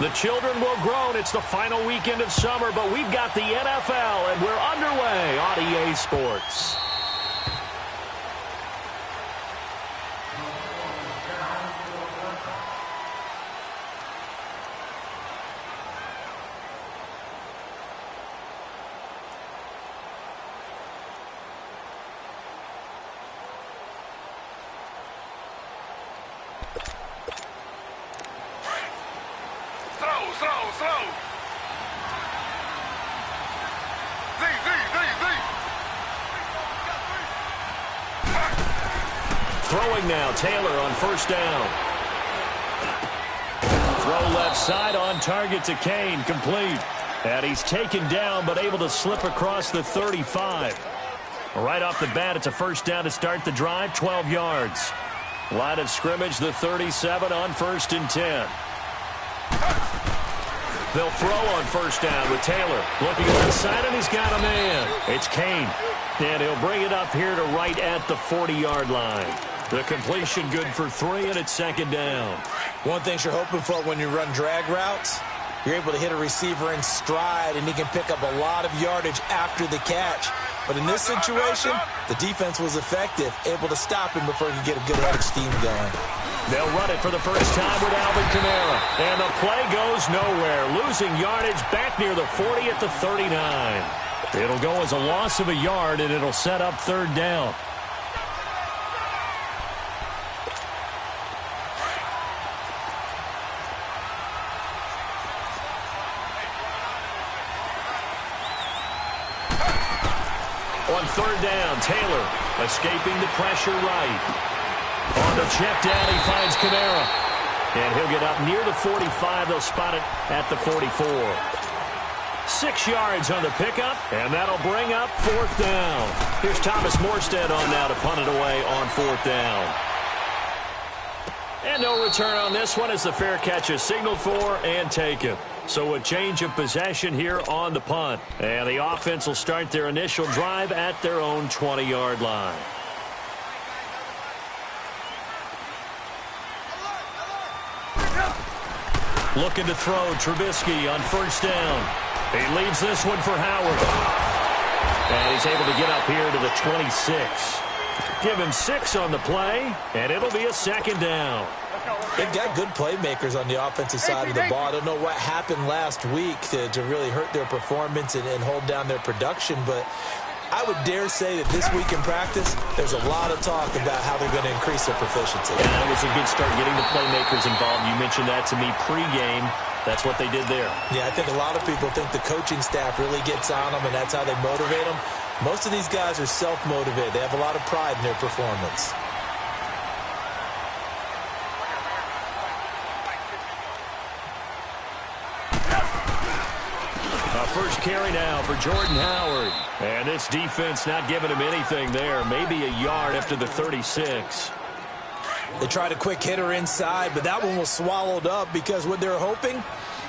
The children will groan. It's the final weekend of summer, but we've got the NFL, and we're underway on EA Sports. Throwing now, Taylor on first down. Throw left side on target to Kane, complete. And he's taken down but able to slip across the 35. Right off the bat, it's a first down to start the drive, 12 yards. Line of scrimmage, the 37 on 1st and 10. They'll throw on first down with Taylor. Looking inside, and he's got a man. It's Kane. And he'll bring it up here to right at the 40-yard line. The completion good for 3, and it's second down. One thing you're hoping for when you run drag routes, you're able to hit a receiver in stride, and he can pick up a lot of yardage after the catch. But in this situation, the defense was effective, able to stop him before he could get a good head of steam going. They'll run it for the first time with Alvin Kamara. And the play goes nowhere. Losing yardage back near the 40 at the 39. It'll go as a loss of a yard, and it'll set up third down. On third down, Taylor escaping the pressure right. On the check down, he finds Kamara. And he'll get up near the 45. They'll spot it at the 44. 6 yards on the pickup, and that'll bring up fourth down. Here's Thomas Morstead on now to punt it away on fourth down. And no return on this one as the fair catch is signaled for and taken. So a change of possession here on the punt. And the offense will start their initial drive at their own 20-yard line. Looking to throw, Trubisky on first down. He leaves this one for Howard. And he's able to get up here to the 26. Give him 6 on the play, and it'll be a second down. They've got good playmakers on the offensive side of the ball. I don't know what happened last week to really hurt their performance and hold down their production, but I would dare say that this week in practice, there's a lot of talk about how they're going to increase their proficiency. Yeah, that was a good start getting the playmakers involved. You mentioned that to me pregame. That's what they did there. Yeah, I think a lot of people think the coaching staff really gets on them, and that's how they motivate them. Most of these guys are self-motivated. They have a lot of pride in their performance. First carry now for Jordan Howard. And this defense not giving him anything there. Maybe a yard after the 36. They tried a quick hitter inside, but that one was swallowed up because what they're hoping,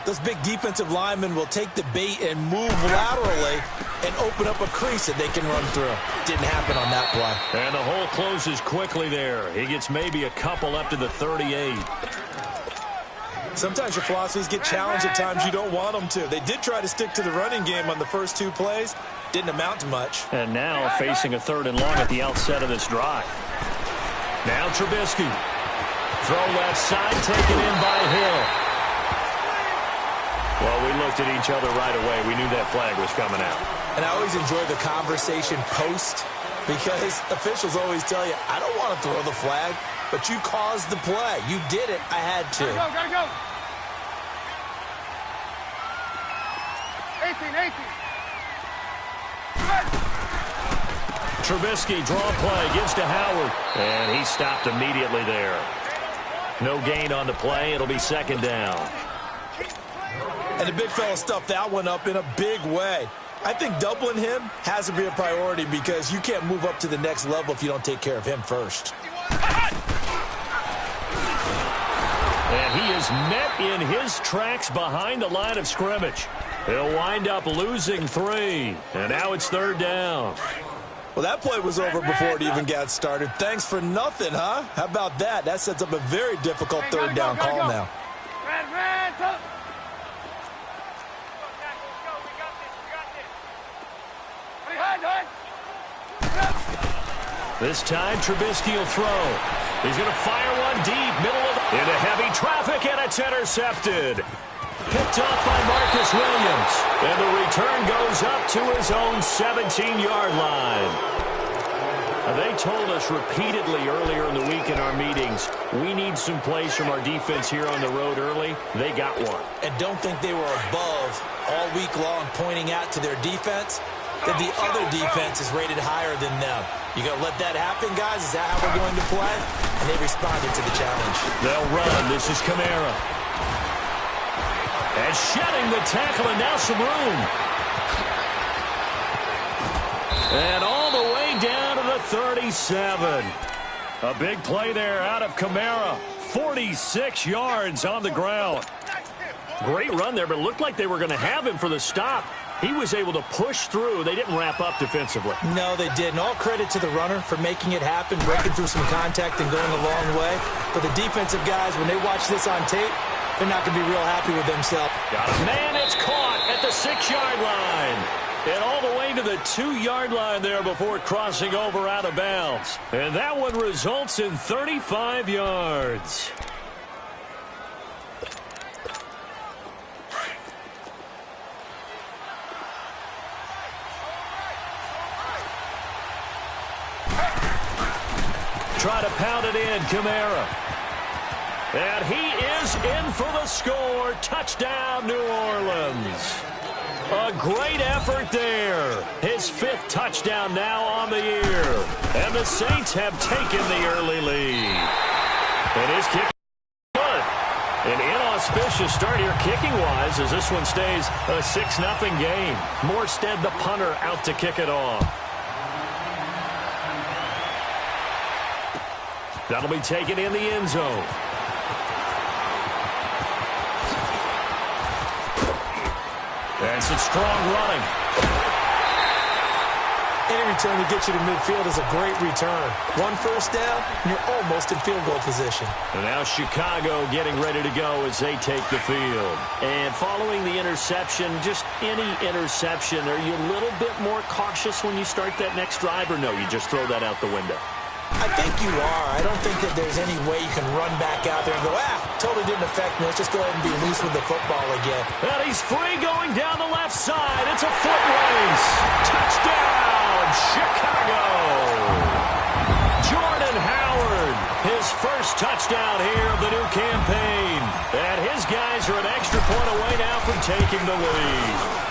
those big defensive linemen will take the bait and move laterally and open up a crease that they can run through. Didn't happen on that play. And the hole closes quickly there. He gets maybe a couple up to the 38. Sometimes your philosophies get challenged at times you don't want them to. They did try to stick to the running game on the first 2 plays. Didn't amount to much. And now facing a 3rd and long at the outset of this drive. Now Trubisky. Throw left side, taken in by Hill. Well, we looked at each other right away. We knew that flag was coming out. And I always enjoy the conversation post because officials always tell you, I don't want to throw the flag. But you caused the play. You did it. I had to. Gotta go. 18. Trubisky, draw play, gives to Howard. And he stopped immediately there. No gain on the play. It'll be second down. And the big fella stuffed that one up in a big way. I think doubling him has to be a priority because you can't move up to the next level if you don't take care of him first. And he is met in his tracks behind the line of scrimmage. He'll wind up losing 3. And now it's third down. Well, that play was over before it even got started. Thanks for nothing, huh? How about that? That sets up a very difficult third down call now. This time, Trubisky will throw. He's going to fire one deep, middle of into heavy traffic, and it's intercepted. Picked off by Marcus Williams. And the return goes up to his own 17-yard line. They told us repeatedly earlier in the week in our meetings, we need some plays from our defense here on the road early. They got one. And don't think they were above all week long pointing out to their defense that the other defense is rated higher than them. You going to let that happen, guys? Is that how we're going to play? And they responded to the challenge. They'll run. This is Kamara. And shedding the tackle, and now some room. And all the way down to the 37. A big play there out of Kamara. 46 yards on the ground. Great run there, but it looked like they were going to have him for the stop. He was able to push through. They didn't wrap up defensively. No, they didn't. All credit to the runner for making it happen, breaking through some contact and going a long way. But the defensive guys, when they watch this on tape, they're not going to be real happy with themselves. Got a man. It's caught at the 6-yard line. And all the way to the 2-yard line there before crossing over out of bounds. And that one results in 35 yards. Try to pound it in, Kamara. And he is in for the score. Touchdown, New Orleans. A great effort there. His 5th touchdown now on the year. And the Saints have taken the early lead. And his kick good. An inauspicious start here kicking-wise as this one stays a 6-0 game. Morstead, the punter, out to kick it off. That'll be taken in the end zone. And some strong running. Any return to get you to midfield is a great return. 1 first down, and you're almost in field goal position. And now Chicago getting ready to go as they take the field. And following the interception, just any interception, are you a little bit more cautious when you start that next drive, or no, you just throw that out the window? I think you are. I don't think that there's any way you can run back out there and go, totally didn't affect me. Let's just go ahead and be loose with the football again. And he's free going down the left side. It's a foot race. Touchdown, Chicago. Jordan Howard, his first touchdown here of the new campaign. And his guys are an extra point away now from taking the lead.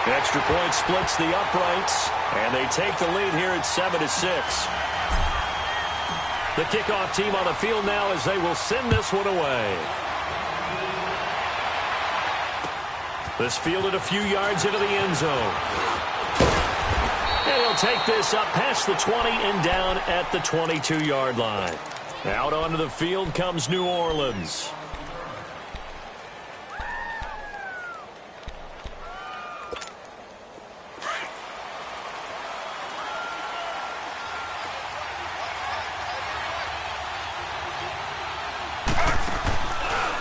Extra point splits the uprights, and they take the lead here at 7-6. The kickoff team on the field now as they will send this one away. This fielded a few yards into the end zone. And he'll take this up past the 20 and down at the 22-yard line. Out onto the field comes New Orleans.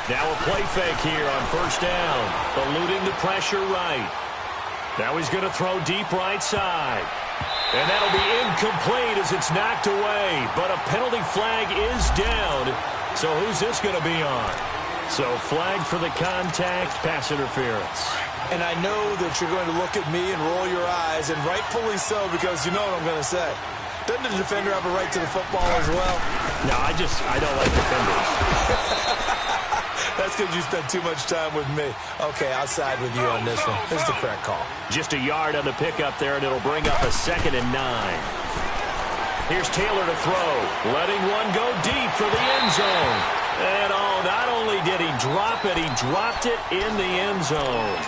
Now a play fake here on first down. Eluding the pressure right. Now he's going to throw deep right side. And that'll be incomplete as it's knocked away. But a penalty flag is down. So who's this going to be on? So flag for the contact, pass interference. And I know that you're going to look at me and roll your eyes, and rightfully so, because you know what I'm going to say. Doesn't the defender have a right to the football as well? No, I don't like defenders. That's because you spent too much time with me. Okay, I'll side with you on this one. This is the correct call. Just a yard on the pickup there, and it'll bring up a 2nd and 9. Here's Taylor to throw. Letting one go deep for the end zone. And not only did he drop it, he dropped it in the end zone.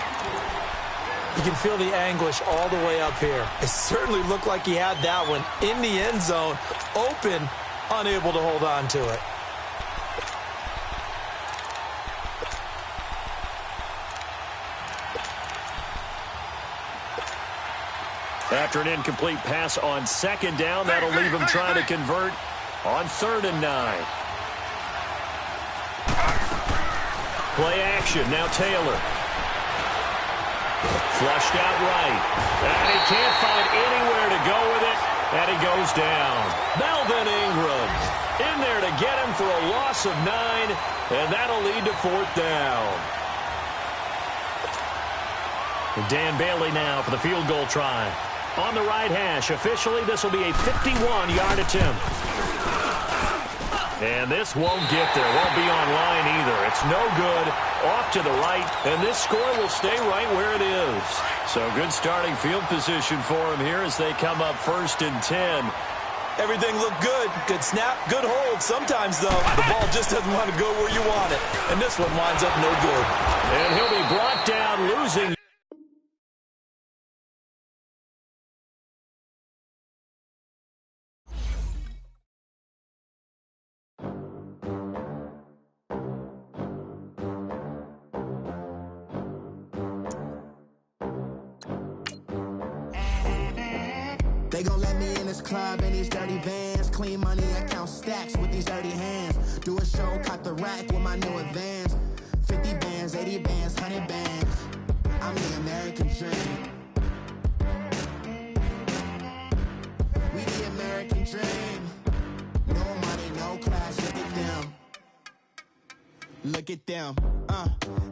You can feel the anguish all the way up here. It certainly looked like he had that one in the end zone, open, unable to hold on to it. After an incomplete pass on 2nd down, that'll leave him trying to convert on 3rd and 9. Play action, now Taylor. Flushed out right. And he can't find anywhere to go with it. And he goes down. Melvin Ingram in there to get him for a loss of 9. And that'll lead to 4th down. Dan Bailey now for the field goal try. On the right hash. Officially, this will be a 51-yard attempt. And this won't get there. Won't be on line either. It's no good. Off to the right. And this score will stay right where it is. So good starting field position for him here as they come up 1st and 10. Everything looked good. Good snap, good hold. Sometimes, though, the ball just doesn't want to go where you want it. And this one winds up no good. And he'll be brought down, losing. They gon' let me in this club in these dirty vans. Clean money, I count stacks with these dirty hands. Do a show, caught the rack with my new advance. 50 bands, 80 bands, 100 bands. I'm the American dream. We the American dream. No money, no class, look at them. Look at them.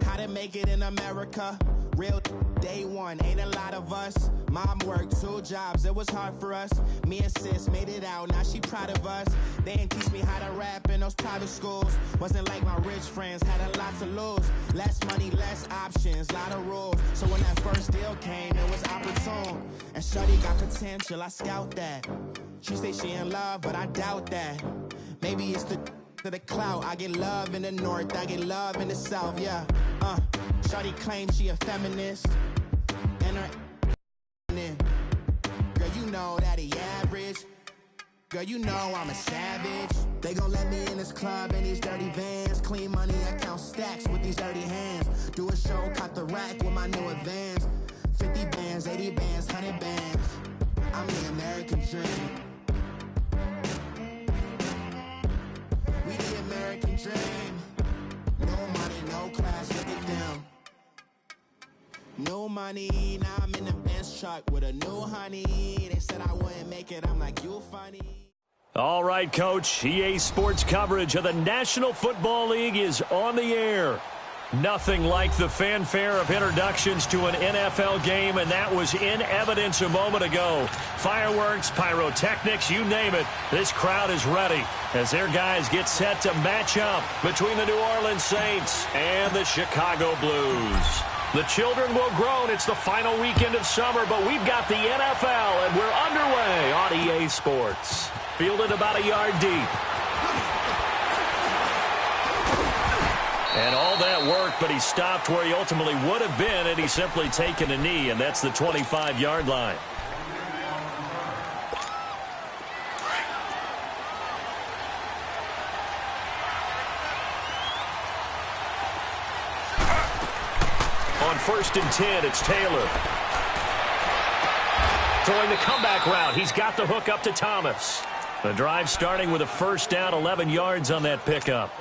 How to make it in America. Real day one, ain't a lot of us. Mom worked 2 jobs, it was hard for us. Me and sis made it out, now she proud of us. They didn't teach me how to rap in those private schools. Wasn't like my rich friends, had a lot to lose. Less money, less options, lot of rules. So when that first deal came, it was opportune. And shorty got potential, I scout that. She say she in love, but I doubt that. Maybe it's to the clout. I get love in the north, I get love in the south, yeah. Shorty claims she a feminist. And her girl, you know that he average. Girl, you know I'm a savage. They gon' let me in this club in these dirty vans. Clean money, I count stacks with these dirty hands. Do a show, caught the rack with my new advance. 50 bands, 80 bands, 100 bands. I'm the American dream. We the American dream. No money, no class, look at them. No money, now I'm in the Benz truck with a new honey. They said I wouldn't make it, I'm like, you funny. All right, Coach. EA Sports coverage of the National Football League is on the air. Nothing like the fanfare of introductions to an NFL game, and that was in evidence a moment ago. Fireworks, pyrotechnics, you name it. This crowd is ready as their guys get set to match up between the New Orleans Saints and the Chicago Blues. The children will groan. It's the final weekend of summer, but we've got the NFL, and we're underway on EA Sports. Fielded about a yard deep. And all that work, but he stopped where he ultimately would have been had he simply taken a knee, and that's the 25-yard line. On 1st and 10, it's Taylor. Throwing the comeback route. He's got the hook up to Thomas. The drive starting with a 1st down, 11 yards on that pickup.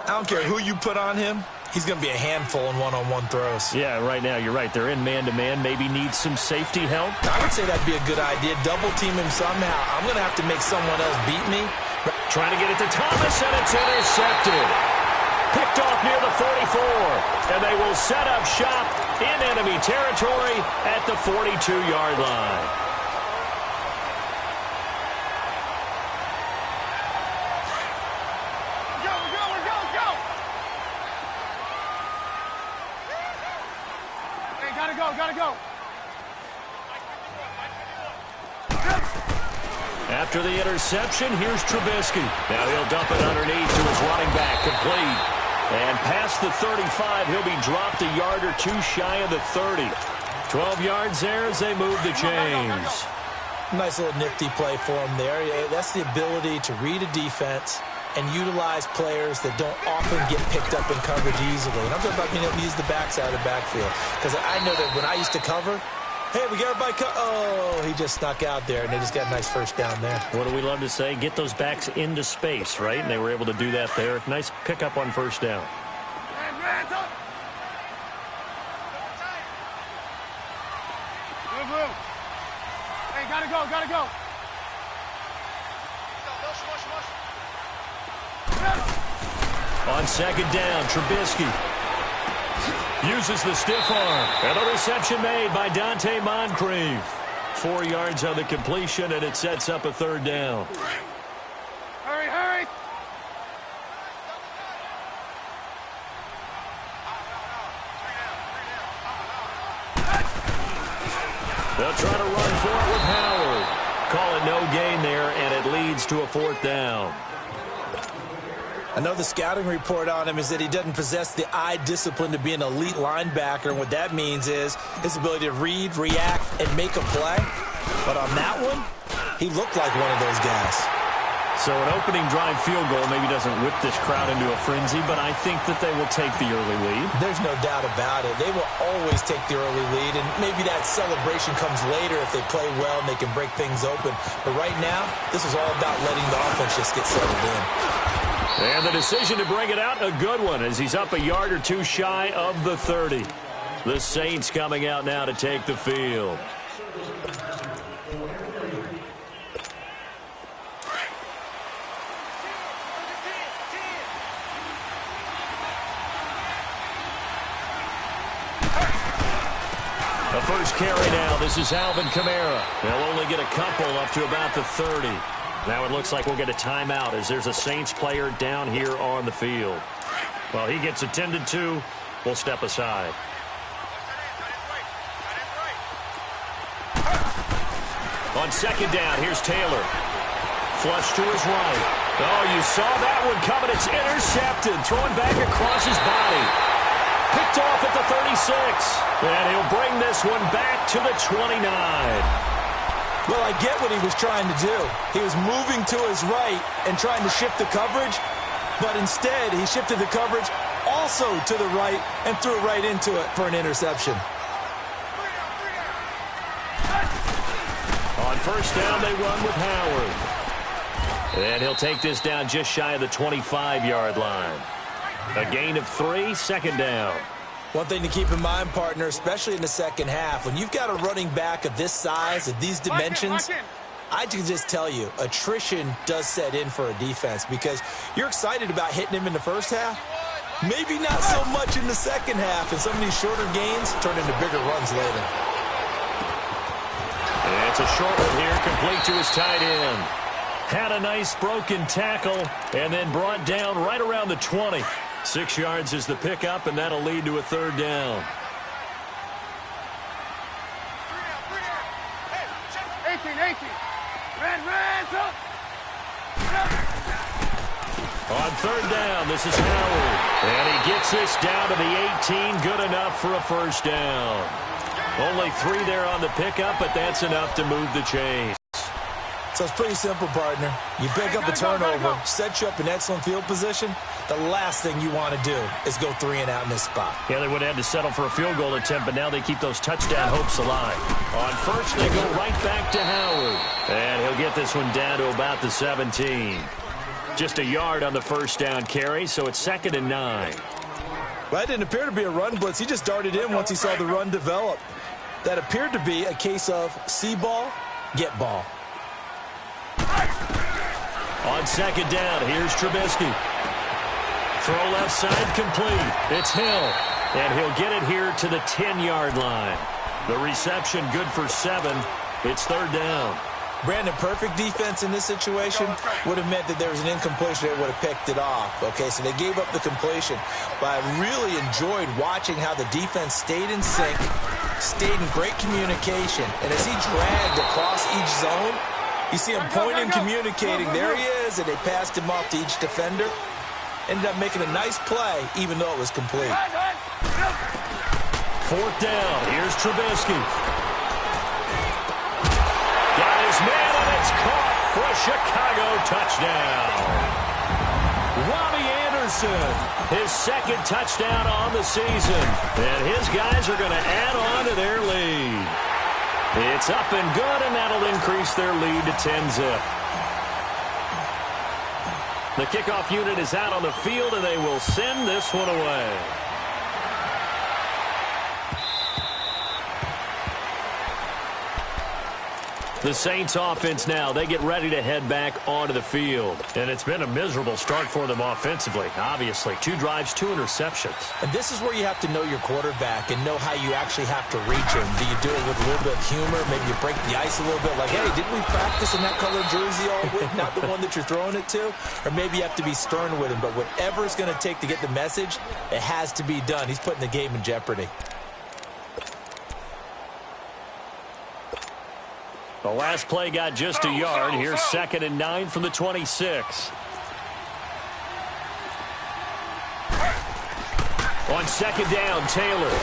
I don't care who you put on him. He's going to be a handful in one-on-one throws. Yeah, right now, you're right. They're in man-to-man. Maybe need some safety help. I would say that'd be a good idea. Double team him somehow. I'm going to have to make someone else beat me. Trying to get it to Thomas, and it's intercepted. Picked off near the 44. And they will set up shop in enemy territory at the 42-yard line. Gotta go. After the interception, here's Trubisky. Now he'll dump it underneath to his running back, complete. And past the 35, he'll be dropped a yard or two shy of the 30. 12 yards there as they move the chains. Nice little nifty play for him there. That's the ability to read a defense and utilize players that don't often get picked up in coverage easily. And I'm talking about being able to use the backside of the backfield. Because I know that when I used to cover, hey, we got everybody oh, he just snuck out there, and they just got a nice 1st down there. What do we love to say? Get those backs into space, right? And they were able to do that there. Nice pickup on 1st down. Gotta go. On second down, Trubisky uses the stiff arm. And a reception made by Dante Moncrief. 4 yards on the completion, and it sets up a third down. Hurry. They'll try to run for it with Howard. Call it no gain there, and it leads to a fourth down. I know the scouting report on him is that he doesn't possess the eye discipline to be an elite linebacker, and what that means is his ability to read, react, and make a play. But on that one, he looked like one of those guys. So an opening drive field goal maybe doesn't whip this crowd into a frenzy, but I think that they will take the early lead. There's no doubt about it. They will always take the early lead, and maybe that celebration comes later if they play well and they can break things open. But right now, this is all about letting the offense just get settled in. And the decision to bring it out, a good one, as he's up a yard or two shy of the 30. The Saints coming out now to take the field. The first carry now. This is Alvin Kamara. They'll only get a couple up to about the 30. Now it looks like we'll get a timeout as there's a Saints player down here on the field. Well, he gets attended to. We'll step aside. On second down, here's Taylor. Flush to his right. Oh, you saw that one coming. It's intercepted. Throwing back across his body. Picked off at the 36. And he'll bring this one back to the 29. Well, I get what he was trying to do. He was moving to his right and trying to shift the coverage, but instead he shifted the coverage also to the right and threw right into it for an interception. On first down, they run with Howard. And he'll take this down just shy of the 25-yard line. A gain of 3, second down. One thing to keep in mind, partner, especially in the second half, when you've got a running back of this size, of these dimensions, I can just tell you, attrition does set in for a defense because you're excited about hitting him in the first half. Maybe not so much in the second half, and some of these shorter gains turn into bigger runs later. And it's a short one here, complete to his tight end. Had a nice broken tackle and then brought down right around the 20. 6 yards is the pickup, and that'll lead to a third down. 18. Red, up. On third down, this is Howard. And he gets this down to the 18. Good enough for a first down. Only 3 there on the pickup, but that's enough to move the chains. So it's pretty simple, partner. You pick up a turnover, set you up in excellent field position. The last thing you want to do is go 3 and out in this spot. Yeah, they would have had to settle for a field goal attempt, but now they keep those touchdown hopes alive. On first, they go right back to Howard. And he'll get this one down to about the 17. Just a yard on the first down carry, so it's 2nd and 9. Well, that didn't appear to be a run blitz. He just darted in once he saw the run develop. That appeared to be a case of see ball, get ball. On second down, here's Trubisky. Throw left side complete. It's Hill. And he'll get it here to the 10-yard line. The reception good for 7. It's third down. Brandon, perfect defense in this situation would have meant that there was an incompletion that would have picked it off. Okay, so they gave up the completion. But I really enjoyed watching how the defense stayed in sync, stayed in great communication. And as he dragged across each zone, you see him pointing, communicating. There he is, and they passed him off to each defender. Ended up making a nice play, even though it was complete. Fourth down. Here's Trubisky. Got his man, and it's caught for a Chicago touchdown. Robbie Anderson, his 2nd touchdown on the season. And his guys are going to add on to their lead. It's up and good, and that'll increase their lead to 10-zip. The kickoff unit is out on the field, and they will send this one away. The Saints offense now, they get ready to head back onto the field. And it's been a miserable start for them offensively, obviously. 2 drives, 2 interceptions. And this is where you have to know your quarterback and know how you actually have to reach him. Do you do it with a little bit of humor? Maybe you break the ice a little bit like, hey, didn't we practice in that colored jersey all week? Not the one that you're throwing it to? Or maybe you have to be stern with him. But whatever it's going to take to get the message, it has to be done. He's putting the game in jeopardy. The last play got just a yard. Here's 2nd and 9 from the 26. On 2nd down, Taylor.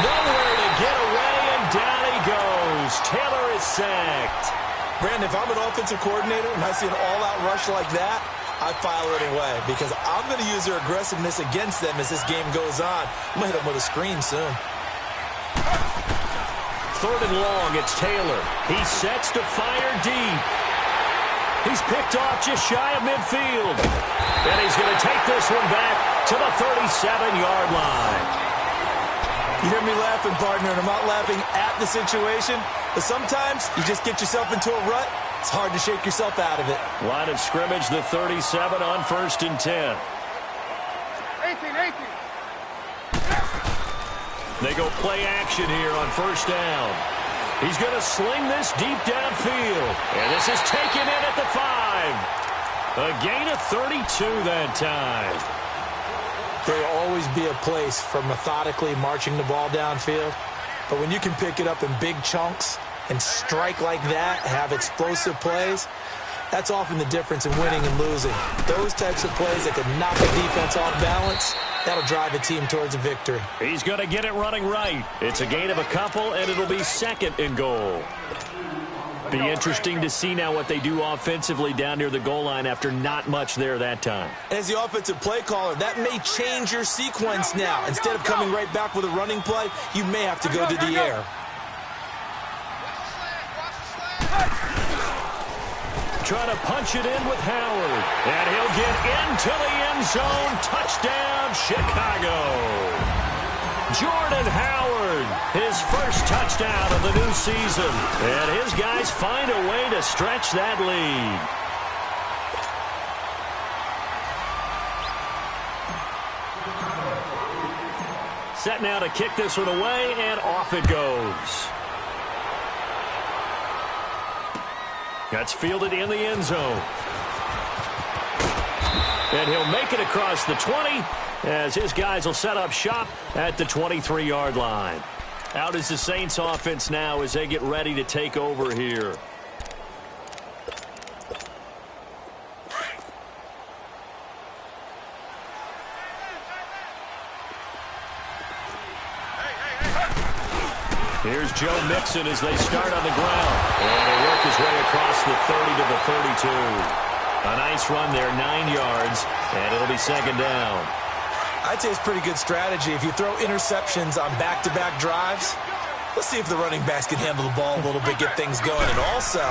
Nowhere to get away, and down he goes. Taylor is sacked. Brandon, if I'm an offensive coordinator and I see an all-out rush like that, I file it away because I'm going to use their aggressiveness against them as this game goes on. I'm going to hit them with a screen soon. 3rd and long, it's Taylor. He sets to fire deep. He's picked off just shy of midfield. And he's going to take this one back to the 37-yard line. You hear me laughing, partner, and I'm not laughing at the situation. But sometimes you just get yourself into a rut. It's hard to shake yourself out of it. Line of scrimmage, the 37 on 1st and 10. 18. They go play action here on 1st down. He's going to sling this deep downfield. And this is taken in at the 5. A gain of 32 that time. There will always be a place for methodically marching the ball downfield. But when you can pick it up in big chunks and strike like that, have explosive plays, that's often the difference in winning and losing. Those types of plays that can knock a defense off balance, that'll drive a team towards a victory. He's going to get it running right. It's a gain of a couple, and it'll be 2nd and goal. Be interesting to see now what they do offensively down near the goal line after not much there that time. As the offensive play caller, that may change your sequence now. Instead of coming right back with a running play, you may have to go to the air. Trying to punch it in with Howard. And he'll get into the end zone. Touchdown, Chicago. Jordan Howard, his first touchdown of the new season. And his guys find a way to stretch that lead. Set now to kick this one away, and off it goes. That's fielded in the end zone. And he'll make it across the 20 as his guys will set up shop at the 23-yard line. Out is the Saints offense now as they get ready to take over here. Here's Joe Mixon as they start on the ground. And he'll work his way across the 30 to the 32. A nice run there, 9 yards, and it'll be 2nd down. I'd say it's pretty good strategy. If you throw interceptions on back-to-back drives, let's see if the running backs can handle the ball a little bit, get things going. And also,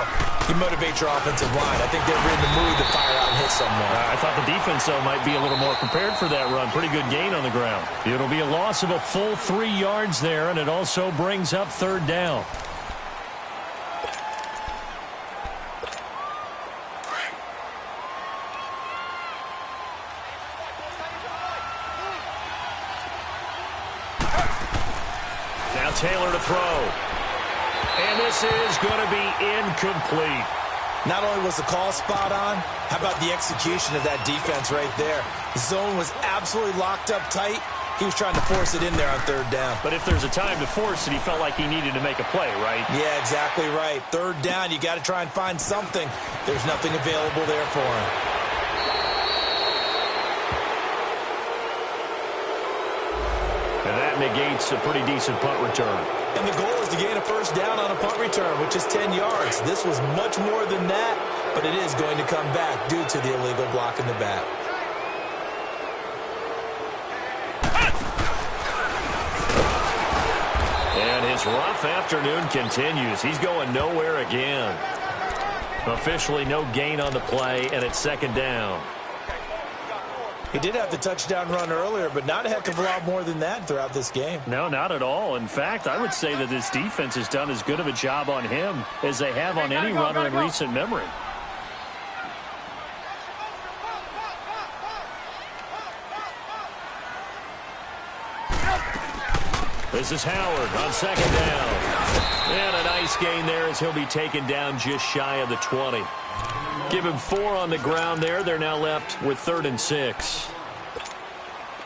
you motivate your offensive line. I think they're in the mood to fire out and hit someone. I thought the defense, though, might be a little more prepared for that run. Pretty good gain on the ground. It'll be a loss of a full 3 yards there, and it also brings up 3rd down. Now Taylor to throw. And this is going to be incomplete. Not only was the call spot on, how about the execution of that defense right there? The zone was absolutely locked up tight. He was trying to force it in there on 3rd down. But if there's a time to force it, he felt like he needed to make a play, right? Yeah, exactly right. 3rd down, you got to try and find something. There's nothing available there for him. And that negates a pretty decent punt return. And the goal is to gain a 1st down on a punt return, which is 10 yards. This was much more than that, but it is going to come back due to the illegal block in the back. And his rough afternoon continues. He's going nowhere again. Officially no gain on the play, and it's 2nd down. He did have the touchdown run earlier, but not a heck of a lot more than that throughout this game. No, not at all. In fact, I would say that this defense has done as good of a job on him as they have on any runner in recent memory. This is Howard on second down. And a nice gain there as he'll be taken down just shy of the 20. Give him 4 on the ground there. They're now left with 3rd and 6.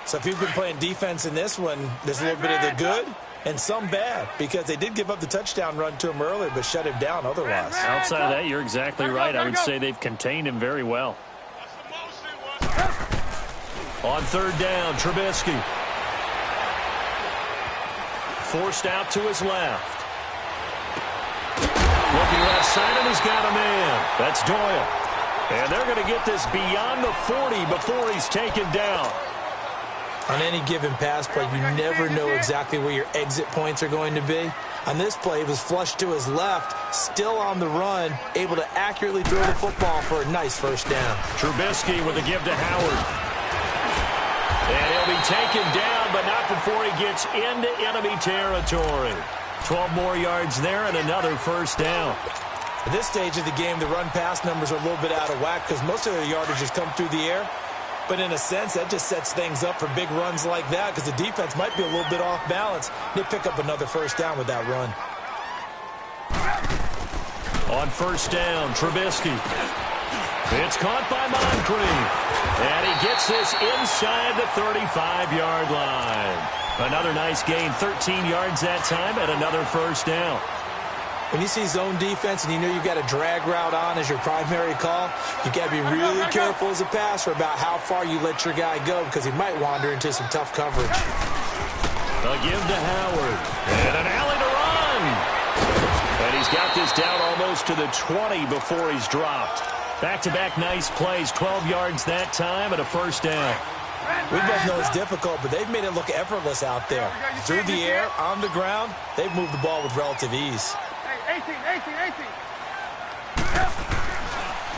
So if you've been playing defense in this one, there's a little bit of the good and some bad, because they did give up the touchdown run to him earlier but shut him down otherwise. Outside of that, you're exactly right. I would say they've contained him very well. On 3rd down, Trubisky. Forced out to his left. Looking left side, and he's got a man. That's Doyle. And they're going to get this beyond the 40 before he's taken down. On any given pass play, you never know exactly where your exit points are going to be. On this play, it was flushed to his left, still on the run, able to accurately throw the football for a nice first down. Trubisky with a give to Howard. And he'll be taken down, but not before he gets into enemy territory. 12 more yards there and another first down. At this stage of the game, the run-pass numbers are a little bit out of whack because most of the yardage has come through the air. But in a sense, that just sets things up for big runs like that because the defense might be a little bit off balance. They pick up another first down with that run. On first down, Trubisky. It's caught by Moncrief. And he gets this inside the 35-yard line. Another nice gain, 13 yards that time, and another first down. When you see zone defense and you know you've got a drag route on as your primary call, you've got to be really careful as a passer about how far you let your guy go because he might wander into some tough coverage. A give to Howard. And an alley to run. And he's got this down almost to the 20 before he's dropped. Back-to-back nice plays, 12 yards that time, and a first down. We both know it's difficult, but they've made it look effortless out there. Through the air, on the ground, they've moved the ball with relative ease. 18.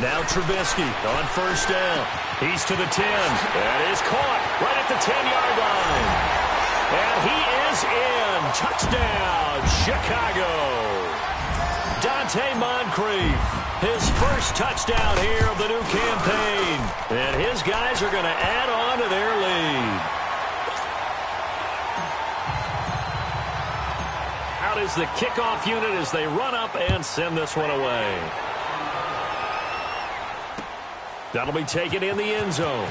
Now Trubisky on first down. He's to the 10. That is caught right at the 10-yard line. And he is in. Touchdown, Chicago. Dante Moncrief, his first touchdown here of the new campaign. And his guys are going to add on to their lead. Out is the kickoff unit as they run up and send this one away. That'll be taken in the end zone.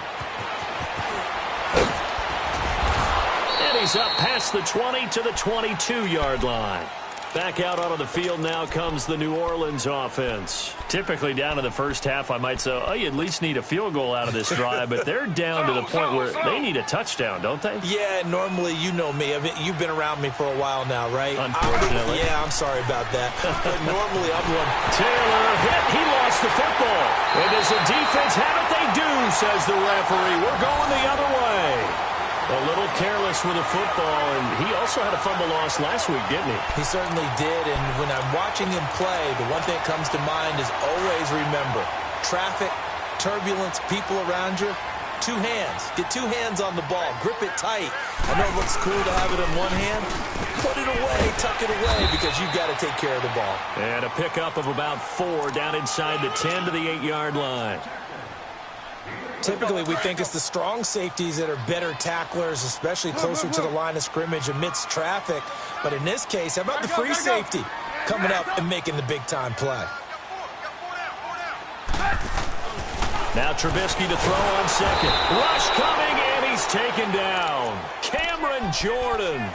And he's up past the 20 to the 22-yard line. Back out onto the field now comes the New Orleans offense. Typically down to the first half, I might say, oh, you at least need a field goal out of this drive, but they're down to the point where they need a touchdown, don't they? Yeah, normally, you know me. I mean, you've been around me for a while now, right? Unfortunately. I'm sorry about that. But normally, I'm one. Taylor hit. He lost the football. And does the defense have it? They do, says the referee. We're going the other way. A little careless with the football, and he also had a fumble loss last week, didn't he? He certainly did, and when I'm watching him play, the one thing that comes to mind is always remember, traffic, turbulence, people around you, 2 hands. Get 2 hands on the ball. Grip it tight. I know it looks cool to have it in one hand. Put it away, tuck it away, because you've got to take care of the ball. And a pickup of about 4 down inside the 10 to the 8-yard line. Typically, we think it's the strong safeties that are better tacklers, especially closer to the line of scrimmage amidst traffic. But in this case, how about the free safety coming up and making the big-time play? Now Trubisky to throw on second. Rush coming, and he's taken down. Cameron Jordan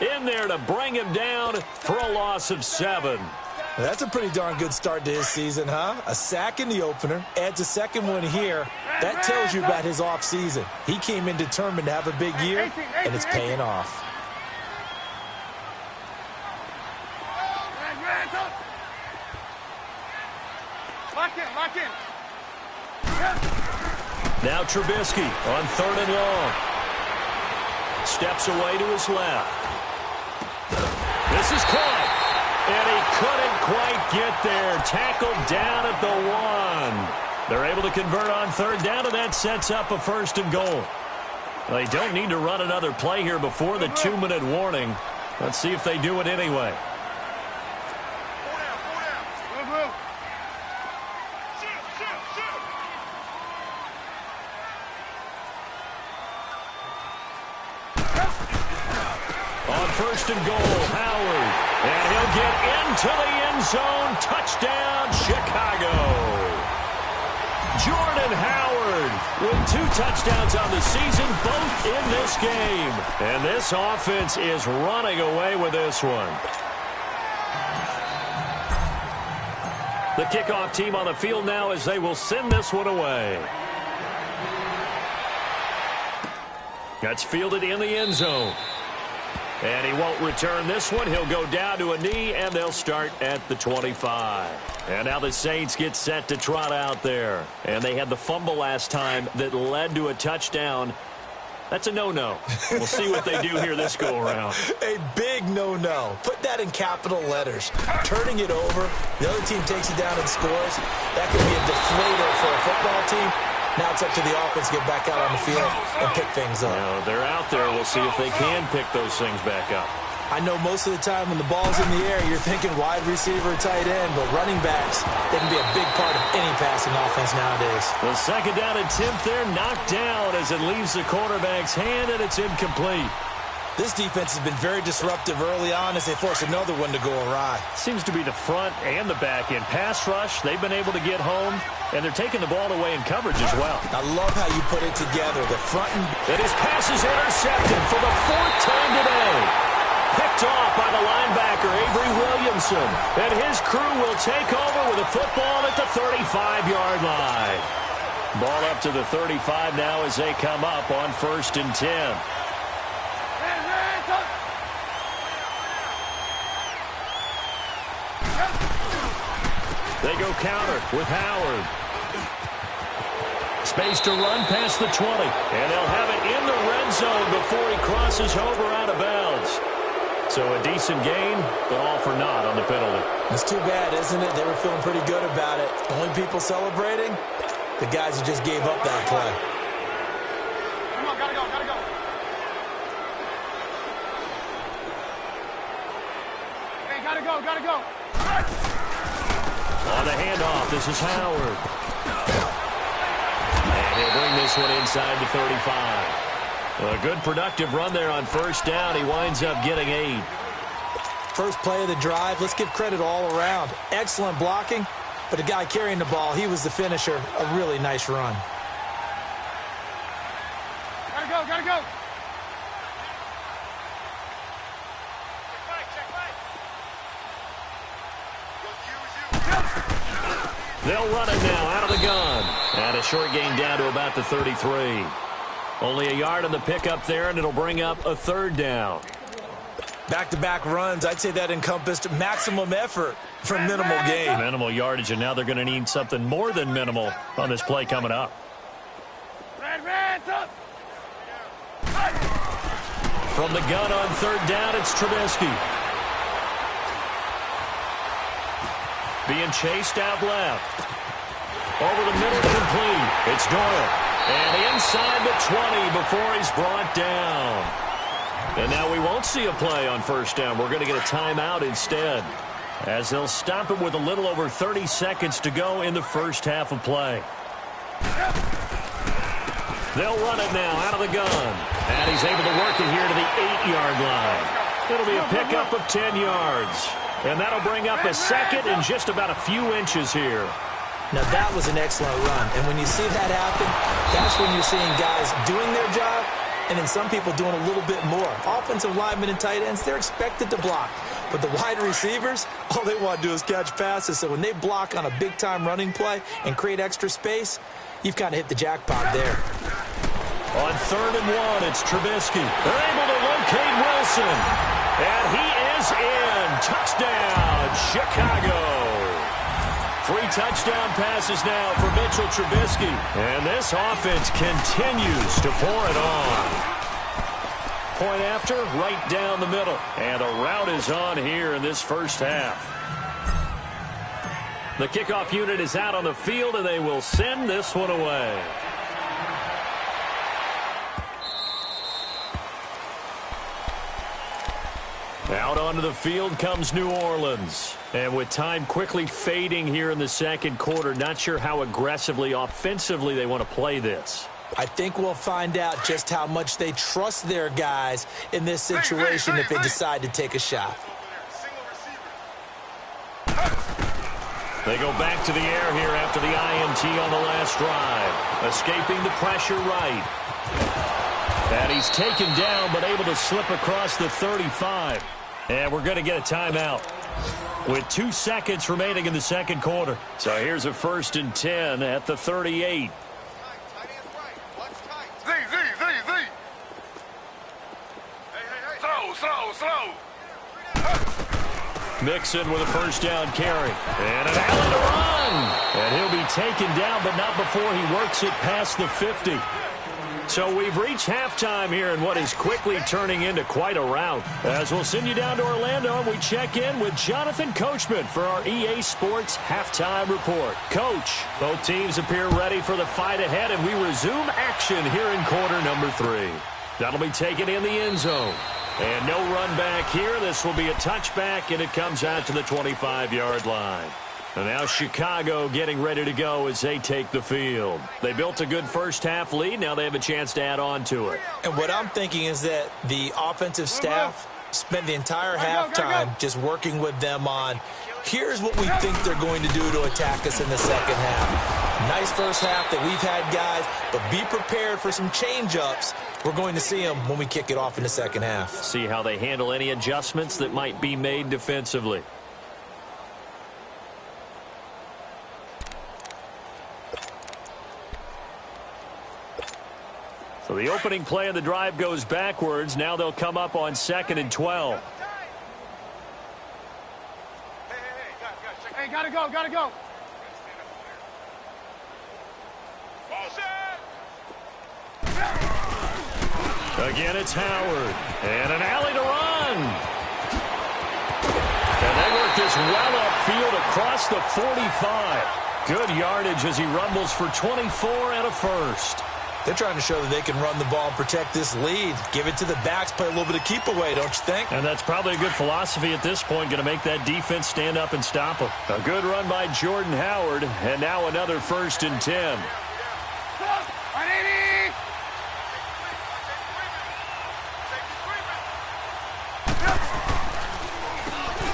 in there to bring him down for a loss of 7. That's a pretty darn good start to his season, huh? A sack in the opener, adds a second one here. That tells you about his offseason. He came in determined to have a big year, and it's paying off. Lock in. Now Trubisky on 3rd and long. Steps away to his left. This is caught. And he couldn't quite get there. Tackled down at the 1. They're able to convert on third down, and that sets up a 1st and goal. They don't need to run another play here before the 2-minute warning. Let's see if they do it anyway. On 1st and goal, Howard. And he'll get into the end zone. Touchdown, Chicago. Jordan Howard with 2 touchdowns on the season, both in this game. And this offense is running away with this one. The kickoff team on the field now as they will send this one away. That's fielded in the end zone. And he won't return this one. He'll go down to a knee, and they'll start at the 25. And now the Saints get set to trot out there. And they had the fumble last time that led to a touchdown. That's a no-no. We'll see what they do here this go-around. A big no-no. Put that in capital letters. Turning it over, the other team takes it down and scores. That could be a deflator for a football team. Now it's up to the offense to get back out on the field and pick things up. Now, they're out there. We'll see if they can pick those things back up. I know most of the time when the ball's in the air, you're thinking wide receiver, tight end, but running backs, they can be a big part of any passing offense nowadays. The 2nd down attempt there knocked down as it leaves the quarterback's hand, and it's incomplete. This defense has been very disruptive early on as they force another one to go awry. Seems to be the front and the back end. Pass rush, they've been able to get home, and they're taking the ball away in coverage as well. I love how you put it together. The front and... And his pass is intercepted for the 4th time today. Picked off by the linebacker, Avery Williamson. And his crew will take over with a football at the 35-yard line. Ball up to the 35 now as they come up on 1st and 10. They go counter with Howard. Space to run past the 20. And they'll have it in the red zone before he crosses over out of bounds. So a decent gain, but all for naught on the penalty. It's too bad, isn't it? They were feeling pretty good about it. Only people celebrating, the guys who just gave up that play. Come on, gotta go, gotta go. Hey, gotta go, gotta go. On the handoff, this is Howard. And he'll bring this one inside the 35. A good productive run there on 1st down. He winds up getting 8. First play of the drive, let's give credit all around. Excellent blocking, but the guy carrying the ball, he was the finisher. A really nice run. Gotta go, gotta go. They'll run it now out of the gun. And a short gain down to about the 33. Only a yard on the pickup there, and it'll bring up a 3rd down. Back-to-back runs, I'd say that encompassed maximum effort for minimal gain. Minimal yardage, and now they're going to need something more than minimal on this play coming up. From the gun on 3rd down, it's Trubisky. Being chased out left. Over the middle, complete. It's Doyle. And inside the 20 before he's brought down. And now we won't see a play on 1st down. We're going to get a timeout instead, as they'll stop it with a little over 30 seconds to go in the 1st half of play. They'll run it now out of the gun. And he's able to work it here to the 8-yard line. It'll be a pickup of 10 yards. And that'll bring up a 2nd and just about a few inches here. Now, that was an excellent run. And when you see that happen, that's when you're seeing guys doing their job and then some people doing a little bit more. Offensive linemen and tight ends, they're expected to block. But the wide receivers, all they want to do is catch passes. So when they block on a big-time running play and create extra space, you've kind of hit the jackpot there. On 3rd and 1, it's Trubisky. They're able to locate Wilson. And he is in. Touchdown, Chicago. 3 touchdown passes now for Mitchell Trubisky. And this offense continues to pour it on. Point after, right down the middle. And a route is on here in this 1st half. The kickoff unit is out on the field, and they will send this one away. Out onto the field comes New Orleans. And with time quickly fading here in the second quarter, not sure how aggressively, offensively they want to play this. I think we'll find out just how much they trust their guys in this situation if they decide to take a shot. They go back to the air here after the INT on the last drive. Escaping the pressure right. And he's taken down but able to slip across the 35. And we're going to get a timeout with 2 seconds remaining in the second quarter. So here's a 1st and 10 at the 38. Mixon with a first down carry. And an alley to run. And he'll be taken down, but not before he works it past the 50. So we've reached halftime here in what is quickly turning into quite a rout. As we'll send you down to Orlando, and we check in with Jonathan Coachman for our EA Sports Halftime Report. Coach, both teams appear ready for the fight ahead, and we resume action here in quarter number 3. That'll be taken in the end zone. And no run back here. This will be a touchback, and it comes out to the 25-yard line. And now Chicago getting ready to go as they take the field. They built a good first-half lead. Now they have a chance to add on to it. And what I'm thinking is that the offensive staff spent the entire halftime just working with them on, here's what we think they're going to do to attack us in the second half. Nice first half that we've had, guys, but be prepared for some change-ups. We're going to see them when we kick it off in the second half. See how they handle any adjustments that might be made defensively. So the opening play of the drive goes backwards. Now they'll come up on 2nd and 12. Hey, gotta go, gotta go. Again, it's Howard. And an alley to run. And they work this well upfield across the 45. Good yardage as he rumbles for 24 and a first. They're trying to show that they can run the ball and protect this lead. Give it to the backs, play a little bit of keep away, don't you think? And that's probably a good philosophy at this point, going to make that defense stand up and stop them. A good run by Jordan Howard, and now another 1st and 10.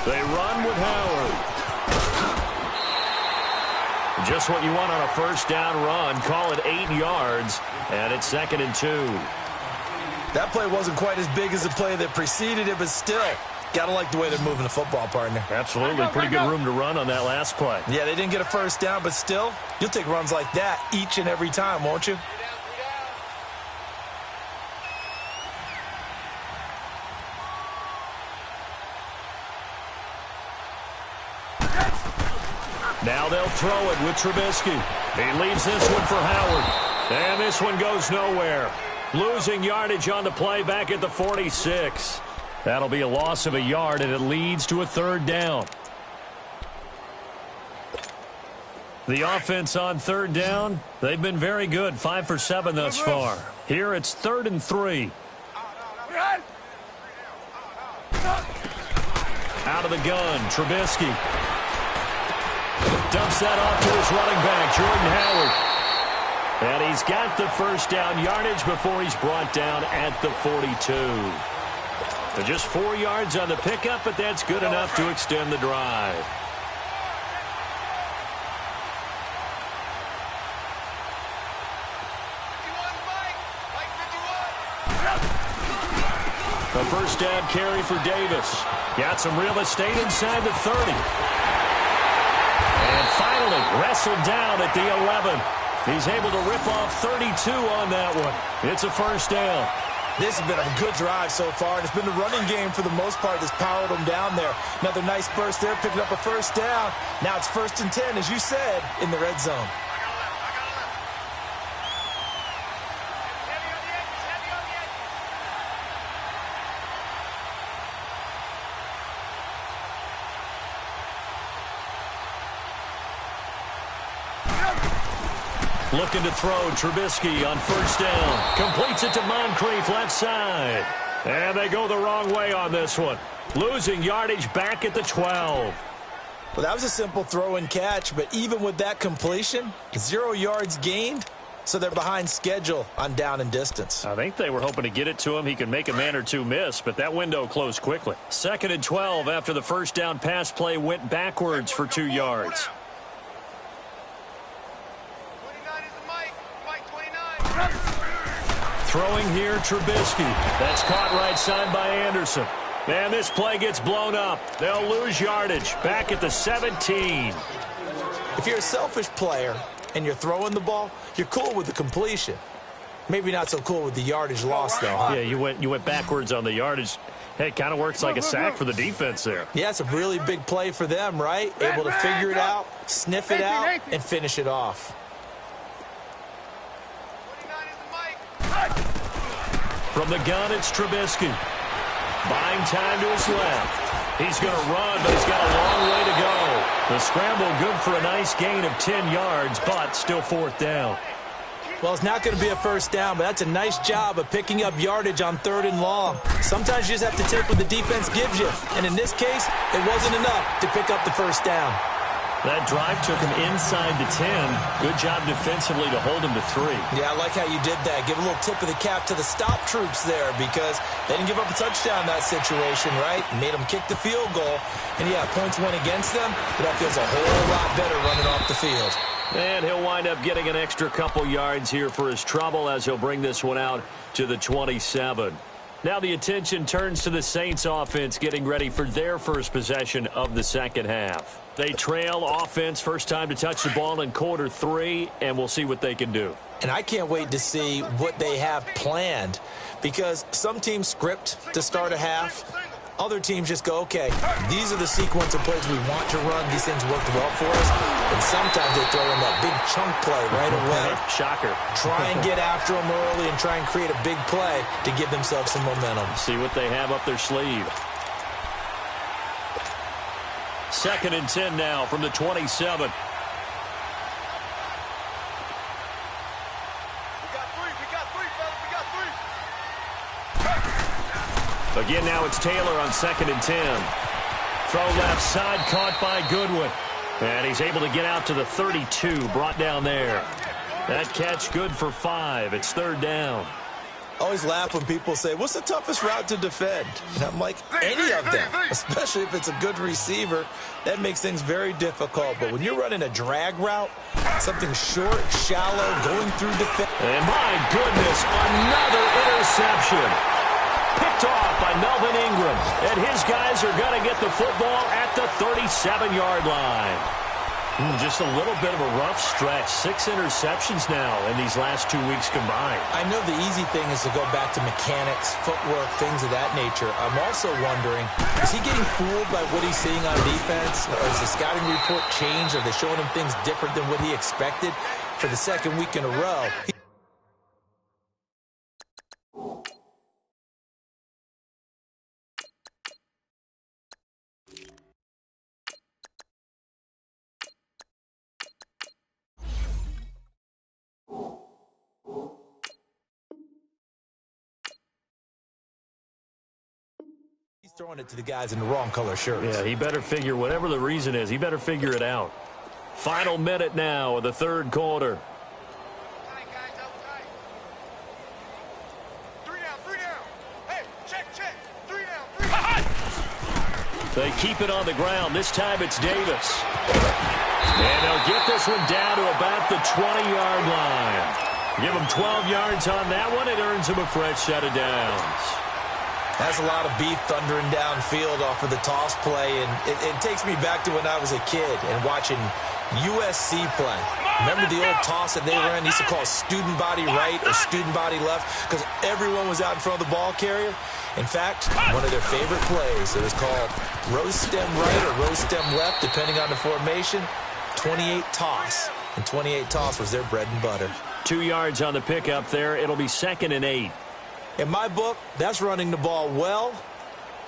They run with Howard. Just what you want on a first down run. Call it 8 yards, and it's 2nd and 2. That play wasn't quite as big as the play that preceded it, but still, got to like the way they're moving the football, partner. Absolutely. Pretty good room to run on that last play. Yeah, they didn't get a first down, but still, you'll take runs like that each and every time, won't you? Now they'll throw it with Trubisky. He leaves this one for Howard. And this one goes nowhere. Losing yardage on the play back at the 46. That'll be a loss of a yard, and it leads to a 3rd down. The offense on 3rd down, they've been very good. 5 for 7 thus far. Here it's 3rd and 3. Out of the gun, Trubisky. Dumps that off to his running back, Jordan Howard. And he's got the first down yardage before he's brought down at the 42. So just 4 yards on the pickup, but that's good enough to extend the drive. A first down carry for Davis. Got some real estate inside the 30. And finally wrestled down at the 11. He's able to rip off 32 on that one. It's a first down. This has been a good drive so far, and it's been the running game for the most part that's powered them down there. Another nice burst there, picking up a first down. Now it's 1st and 10, as you said, in the red zone. Looking to throw, Trubisky on first down. Completes it to Moncrief left side. And they go the wrong way on this one. Losing yardage back at the 12. Well, that was a simple throw and catch, but even with that completion, 0 yards gained, so they're behind schedule on down and distance. I think they were hoping to get it to him. He could make a man or two miss, but that window closed quickly. 2nd and 12 after the first down pass play went backwards for 2 yards. Throwing here, Trubisky. That's caught right side by Anderson. And this play gets blown up. They'll lose yardage back at the 17. If you're a selfish player and you're throwing the ball, you're cool with the completion. Maybe not so cool with the yardage loss, though, huh? Yeah, you went backwards on the yardage. Hey, it kind of works like a sack for the defense there. Yeah, it's a really big play for them, right? Able to figure it out, sniff it out, and finish it off. From the gun, it's Trubisky. Buying time to his left. He's going to run, but he's got a long way to go. The scramble good for a nice gain of 10 yards, but still 4th down. Well, it's not going to be a first down, but that's a nice job of picking up yardage on 3rd and long. Sometimes you just have to take what the defense gives you, and in this case, it wasn't enough to pick up the first down. That drive took him inside the 10. Good job defensively to hold him to 3. Yeah, I like how you did that. Give a little tip of the cap to the stop troops there because they didn't give up a touchdown in that situation, right? Made them kick the field goal. And, yeah, points went against them, but that feels a whole lot better running off the field. And he'll wind up getting an extra couple yards here for his trouble as he'll bring this one out to the 27. Now the attention turns to the Saints offense getting ready for their first possession of the second half. They trail offense first time to touch the ball in quarter 3, and we'll see what they can do. And I can't wait to see what they have planned because some teams script to start a half. Other teams just go, okay, these are the sequence of plays we want to run. These things worked well for us. And sometimes they throw in that big chunk play right away. Shocker. Try and get after them early and try and create a big play to give themselves some momentum. See what they have up their sleeve. 2nd and 10 now from the 27. Again, now it's Taylor on 2nd and 10. Throw left side, caught by Goodwin. And he's able to get out to the 32, brought down there. That catch good for 5. It's 3rd down. I always laugh when people say, what's the toughest route to defend? And I'm like, any of them, especially if it's a good receiver. That makes things very difficult. But when you're running a drag route, something short, shallow, going through defense. And my goodness, another interception. Picked off by Melvin Ingram. And his guys are going to get the football at the 37-yard line. Just a little bit of a rough stretch. 6 interceptions now in these last 2 weeks combined. I know the easy thing is to go back to mechanics, footwork, things of that nature. I'm also wondering, is he getting fooled by what he's seeing on defense? Or is the scouting report changed? Are they showing him things different than what he expected for the 2nd week in a row? Throwing it to the guys in the wrong color shirts. Yeah, he better figure, whatever the reason is, he better figure it out. Final minute now of the 3rd quarter. They keep it on the ground. This time it's Davis. And they'll get this one down to about the 20-yard line. Give them 12 yards on that one. It earns them a fresh set of downs. That's a lot of beef thundering downfield off of the toss play, and it takes me back to when I was a kid and watching USC play. Remember the old toss that they ran? They used to call student body right or student body left because everyone was out in front of the ball carrier. In fact, one of their favorite plays, it was called rose stem right or rose stem left, depending on the formation, 28 toss. And 28 toss was their bread and butter. 2 yards on the pickup there. It'll be 2nd and 8. In my book, that's running the ball well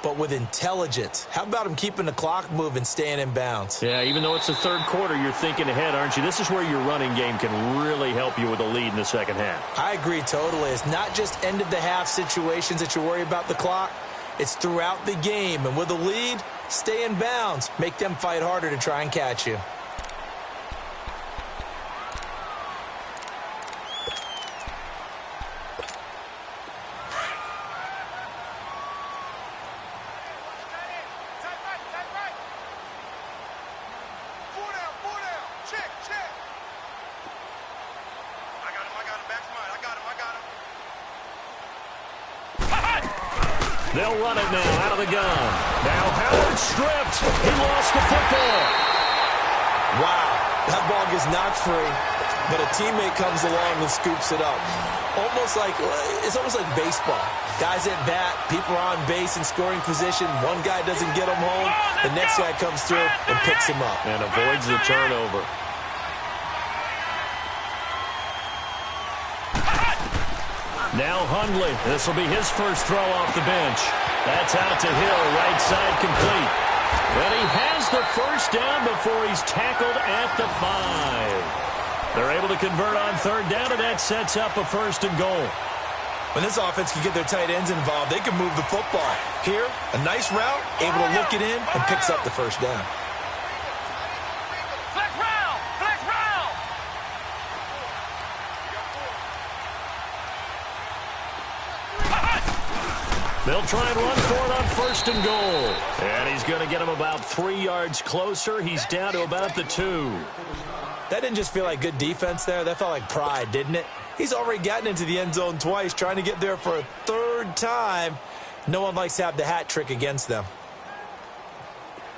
but with intelligence. How about him keeping the clock moving, staying in bounds? Yeah, even though it's the third quarter, you're thinking ahead, aren't you? This is where your running game can really help you with a lead in the second half. I agree totally. It's not just end-of-the-half situations that you worry about the clock. It's throughout the game. And with a lead, stay in bounds. Make them fight harder to try and catch you. They'll run it now out of the gun. Now Howard stripped. He lost the football. Wow, that ball gets knocked free, but a teammate comes along and scoops it up. It's almost like baseball. Guys at bat, people are on base in scoring position. One guy doesn't get him home. The next guy comes through and picks him up. And avoids the turnover. Now Hundley. This will be his first throw off the bench. That's out to Hill, right side complete. And he has the first down before he's tackled at the 5. They're able to convert on third down, and that sets up a first and goal. When this offense can get their tight ends involved, they can move the football. Here, a nice route, able to look it in, and picks up the first down. They'll try and run for it on first and goal. And he's going to get him about 3 yards closer. He's down to about the 2. That didn't just feel like good defense there. That felt like pride, didn't it? He's already gotten into the end zone twice, trying to get there for a third time. No one likes to have the hat trick against them.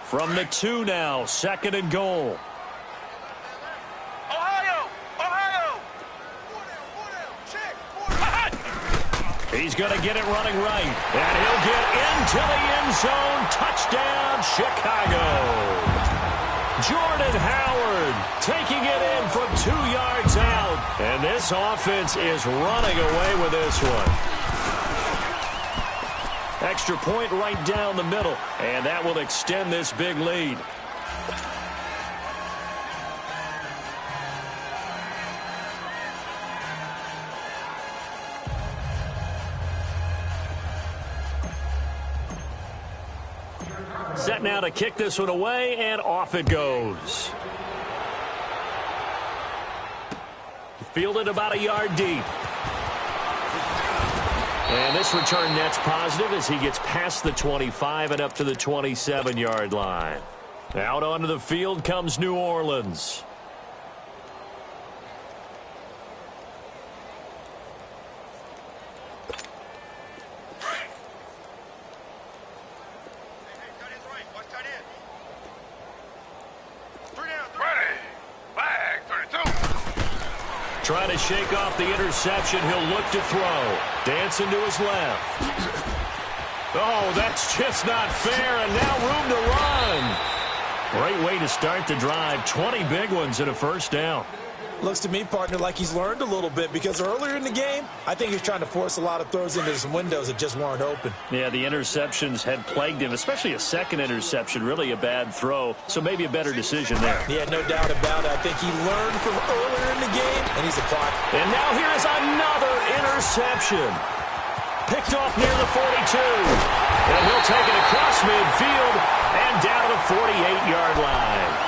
From the 2 now, second and goal. He's going to get it running right. And he'll get into the end zone. Touchdown, Chicago. Jordan Howard taking it in from 2 yards out. And this offense is running away with this one. Extra point right down the middle. And that will extend this big lead. Set now to kick this one away, and off it goes. Fielded about a yard deep. And this return net's positive as he gets past the 25 and up to the 27-yard line. Out onto the field comes New Orleans. Trying to shake off the interception. He'll look to throw. Dancing to his left. Oh, that's just not fair, and now room to run. Great way to start the drive. 20 big ones and a first down. Looks to me, partner, like he's learned a little bit, because earlier in the game, I think he's trying to force a lot of throws into some windows that just weren't open. Yeah, the interceptions had plagued him, especially a second interception, really a bad throw, so maybe a better decision there. Yeah, no doubt about it. I think he learned from earlier in the game, and he's applied. And now here is another interception. Picked off near the 42. And he'll take it across midfield and down to the 48-yard line.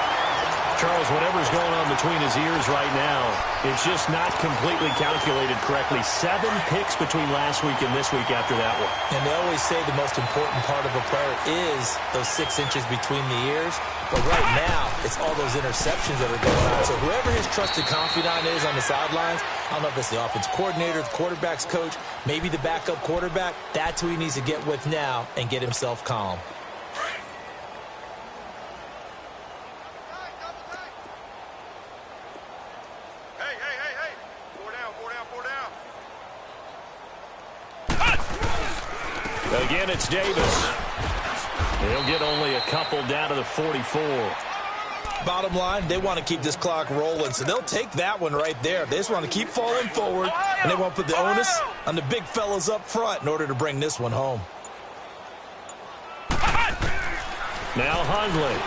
Charles, whatever's going on between his ears right now, it's just not completely calculated correctly. 7 picks between last week and this week after that one. And they always say the most important part of a player is those 6 inches between the ears. But right now, it's all those interceptions that are going on. So whoever his trusted confidant is on the sidelines, I don't know if it's the offense coordinator, the quarterback's coach, maybe the backup quarterback, that's who he needs to get with now and get himself calm. Again, it's Davis. He'll get only a couple down to the 44. Bottom line, they want to keep this clock rolling, so they'll take that one right there. They just want to keep falling forward, and they want to put the onus on the big fellas up front in order to bring this one home. Now Hundley.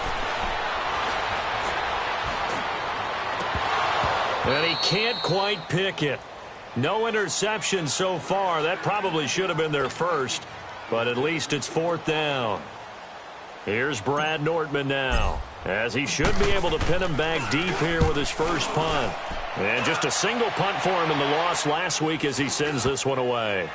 And he can't quite pick it. No interception so far. That probably should have been their first, but at least it's 4th down. Here's Brad Nortman now, as he should be able to pin him back deep here with his first punt. And just a single punt for him in the loss last week as he sends this one away.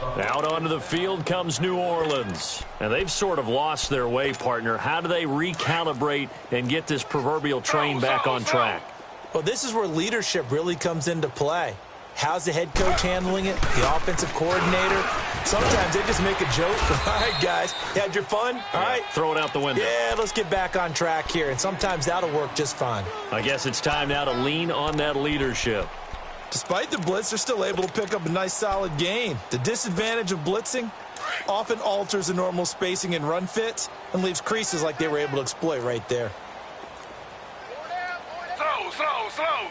Out onto the field comes New Orleans. And they've sort of lost their way, partner. How do they recalibrate and get this proverbial train back on track? Well, this is where leadership really comes into play. How's the head coach handling it? The offensive coordinator? Sometimes they just make a joke. All right, guys, you had your fun? All right. Throw it out the window. Yeah, let's get back on track here. And sometimes that'll work just fine. I guess it's time now to lean on that leadership. Despite the blitz, they're still able to pick up a nice, solid gain. The disadvantage of blitzing often alters the normal spacing and run fits and leaves creases like they were able to exploit right there. Slow.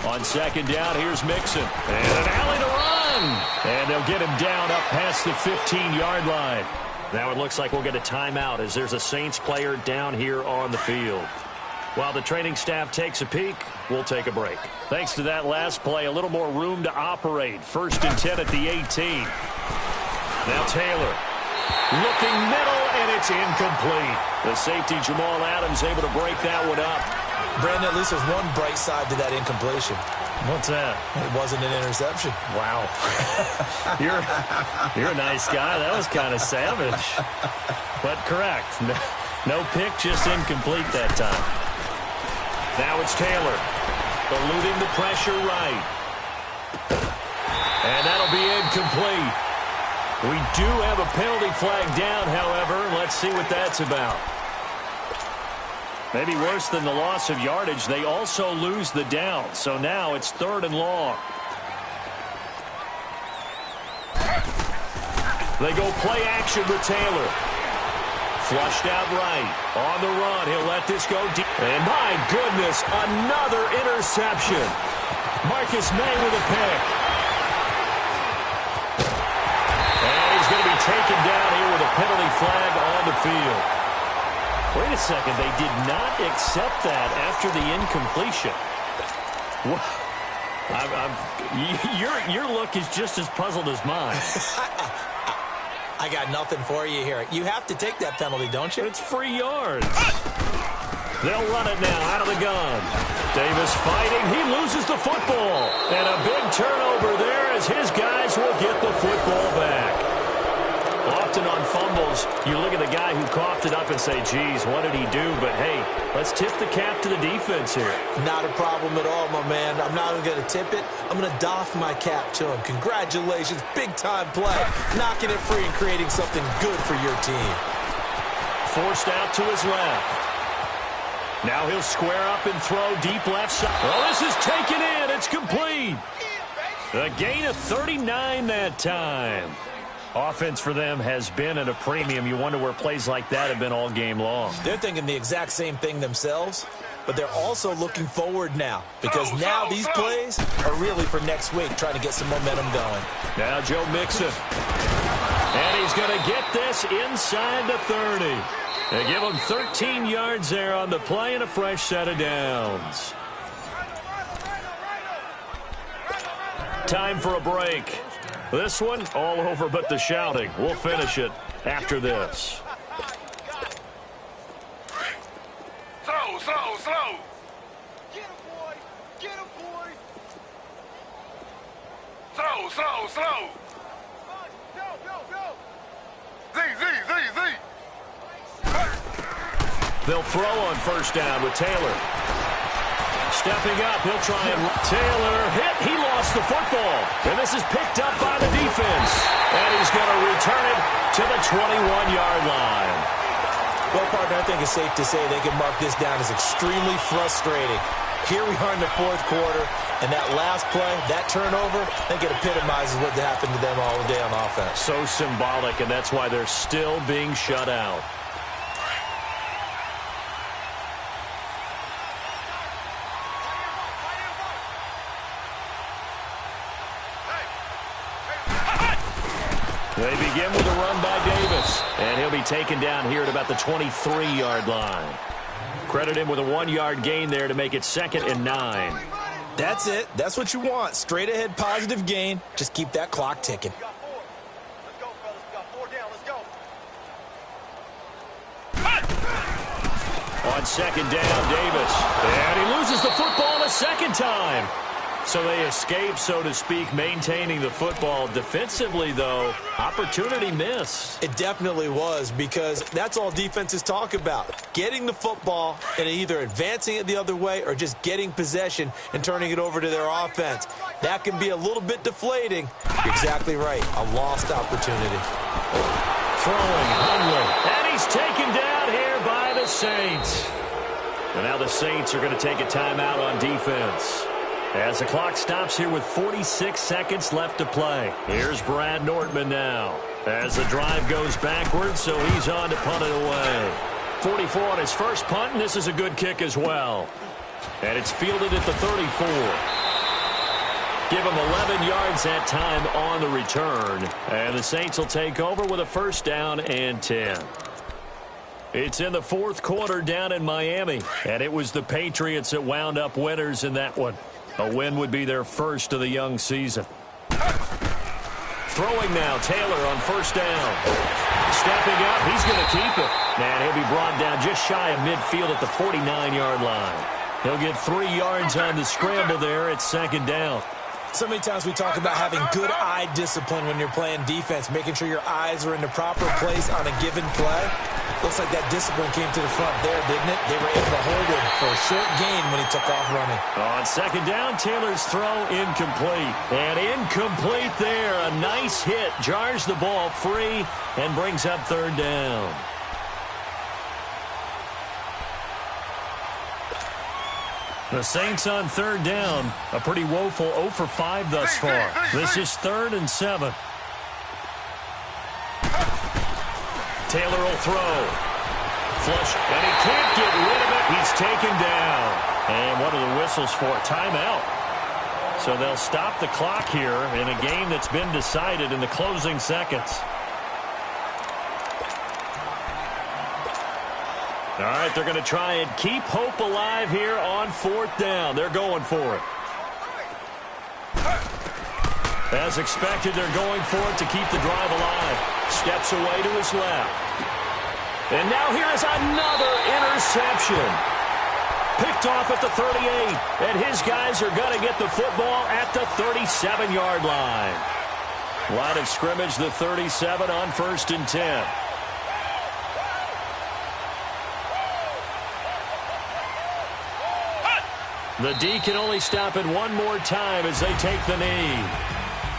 On 2nd down, here's Mixon. And an alley to run. And they'll get him down up past the 15-yard line. Now it looks like we'll get a timeout as there's a Saints player down here on the field. While the training staff takes a peek, we'll take a break. Thanks to that last play, a little more room to operate. 1st and 10 at the 18. Now Taylor looking middle, and it's incomplete. The safety Jamal Adams able to break that one up. Brandon, at least there's one bright side to that incompletion. What's that? It wasn't an interception. Wow. You're a nice guy. That was kind of savage. But correct. No pick, just incomplete that time. Now it's Taylor, eluding the pressure right. And that'll be incomplete. We do have a penalty flag down, however. Let's see what that's about. Maybe worse than the loss of yardage, they also lose the down. So now it's 3rd and long. They go play action with Taylor. Flushed out right. On the run. He'll let this go deep. And my goodness, another interception. Marcus May with a pick. And he's going to be taken down here with a penalty flag on the field. Wait a second. They did not accept that after the incompletion. Your look is just as puzzled as mine. I got nothing for you here. You have to take that penalty, don't you? It's free yards. They'll run it now out of the gun. Davis fighting. He loses the football. And a big turnover there as his guys will get the football back. Often on fumbles, you look at the guy who coughed it up and say, geez, what did he do? But, hey, let's tip the cap to the defense here. Not a problem at all, my man. I'm not even going to tip it. I'm going to doff my cap to him. Congratulations. Big-time play. Knocking it free and creating something good for your team. Forced out to his left. Now he'll square up and throw deep left side. Well, this is taken in. It's complete. A gain of 39 that time. Offense for them has been at a premium. You wonder where plays like that have been all game long. They're thinking the exact same thing themselves, but they're also looking forward now because now these plays are really for next week, trying to get some momentum going. Now Joe Mixon. And he's going to get this inside the 30. They give him 13 yards there on the play and a fresh set of downs. Time for a break. This one, all over but the shouting. We'll finish it after this. Slow. Get him, boy. Get him, boy. Slow. Go. Z. They'll throw on first down with Taylor. Stepping up, he'll try and Taylor hit. He lost the football. And this is picked up by the defense. And he's going to return it to the 21-yard line. Well, partner, I think it's safe to say they can mark this down as extremely frustrating. Here we are in the 4th quarter, and that last play, that turnover, I think it epitomizes what happened to them all day on offense. So symbolic, and that's why they're still being shut out. They begin with a run by Davis, and he'll be taken down here at about the 23-yard line. Credit him with a 1-yard gain there to make it 2nd and 9. That's it. That's what you want. Straight ahead positive gain. Just keep that clock ticking. Let's go, fellas. We got 4 down. Let's go. On 2nd down, Davis. And he loses the football a second time. So they escape, so to speak, maintaining the football. Defensively, though, opportunity missed. It definitely was, because that's all defenses talk about. Getting the football and either advancing it the other way or just getting possession and turning it over to their offense. That can be a little bit deflating. You're exactly right. A lost opportunity. Throwing Hundley. And he's taken down here by the Saints. And now the Saints are going to take a timeout on defense, as the clock stops here with 46 seconds left to play. Here's Brad Nortman now, as the drive goes backwards, so he's on to punt it away. 44 on his first punt, and this is a good kick as well. And it's fielded at the 34. Give him 11 yards that time on the return. And the Saints will take over with a 1st down and 10. It's in the 4th quarter down in Miami, and it was the Patriots that wound up winners in that one. A win would be their first of the young season. Throwing now, Taylor on 1st down. Stepping up, he's going to keep it. And he'll be brought down just shy of midfield at the 49-yard line. He'll get 3 yards on the scramble there at 2nd down. So many times we talk about having good eye discipline when you're playing defense, making sure your eyes are in the proper place on a given play. Looks like that discipline came to the front there, didn't it? They were able to hold him for a short gain when he took off running. On 2nd down, Taylor's throw incomplete. And incomplete there. A nice hit. Jars the ball free and brings up 3rd down. The Saints on 3rd down. A pretty woeful 0 for 5 thus far. This is 3rd and 7. Taylor will throw. Flush, and he can't get rid of it. He's taken down. And what are the whistles for? Timeout. So they'll stop the clock here in a game that's been decided in the closing seconds. All right, they're going to try and keep hope alive here on 4th down. They're going for it. As expected, they're going for it to keep the drive alive. Steps away to his left. And now here is another interception. Picked off at the 38. And his guys are going to get the football at the 37-yard line. Line of scrimmage, the 37 on 1st and 10. The D can only stop it one more time as they take the knee.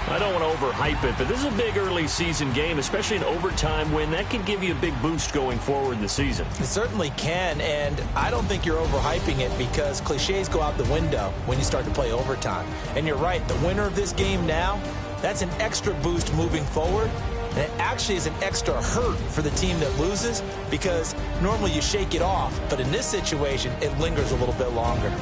I don't want to overhype it, but this is a big early season game, especially an overtime win. That can give you a big boost going forward in the season. It certainly can, and I don't think you're overhyping it because cliches go out the window when you start to play overtime. And you're right, the winner of this game now, that's an extra boost moving forward. And it actually is an extra hurt for the team that loses because normally you shake it off, but in this situation, it lingers a little bit longer.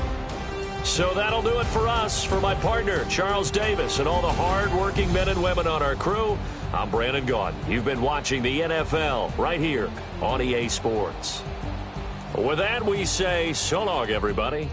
So that'll do it for us. For my partner, Charles Davis, and all the hard-working men and women on our crew, I'm Brandon Gaudin. You've been watching the NFL right here on EA Sports. With that, we say so long, everybody.